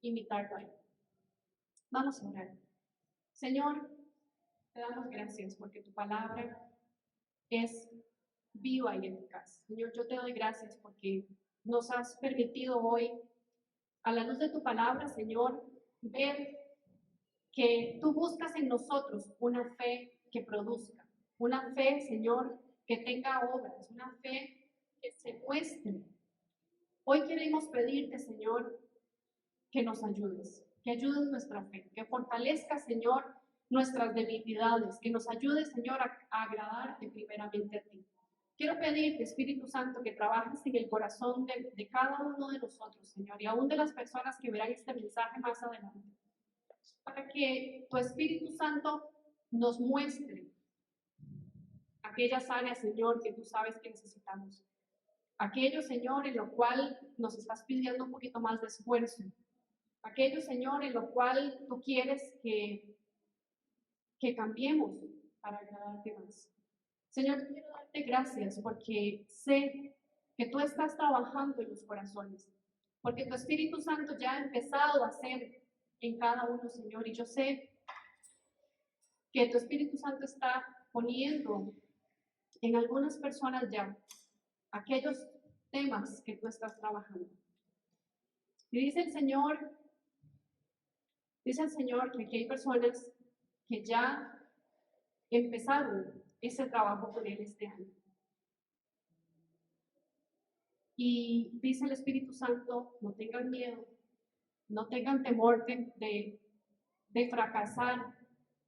imitarlo a Él. Vamos a orar. Señor, te damos gracias porque tu palabra es viva y eficaz. Señor, yo te doy gracias porque nos has permitido hoy, a la luz de tu palabra, Señor, ver que tú buscas en nosotros una fe que produzca, una fe, Señor, que tenga obras, una fe que se muestre. Hoy queremos pedirte, Señor, que nos ayudes, que ayudes nuestra fe, que fortalezca, Señor, nuestras debilidades, que nos ayude, Señor, a agradarte primeramente a ti. Quiero pedirte, Espíritu Santo, que trabajes en el corazón de cada uno de nosotros, Señor, y aún de las personas que verán este mensaje más adelante, para que tu Espíritu Santo nos muestre aquellas áreas, Señor, que tú sabes que necesitamos. Aquello, Señor, en lo cual nos estás pidiendo un poquito más de esfuerzo. Aquello, Señor, en lo cual tú quieres que cambiemos para agradarte más. Señor, quiero darte gracias porque sé que tú estás trabajando en los corazones, porque tu Espíritu Santo ya ha empezado a hacer en cada uno, Señor, y yo sé que tu Espíritu Santo está poniendo en algunas personas ya aquellos temas que tú estás trabajando. Y dice el Señor que aquí hay personas que ya empezaron ese trabajo con Él este año. Y dice el Espíritu Santo, no tengan miedo, no tengan temor de fracasar,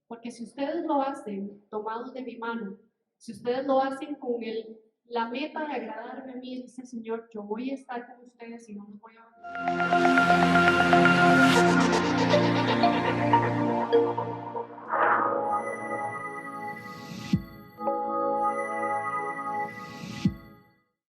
porque si ustedes lo hacen tomados de mi mano, si ustedes lo hacen con la meta de agradarme a mí, dice el Señor, yo voy a estar con ustedes y no los voy a abandonar.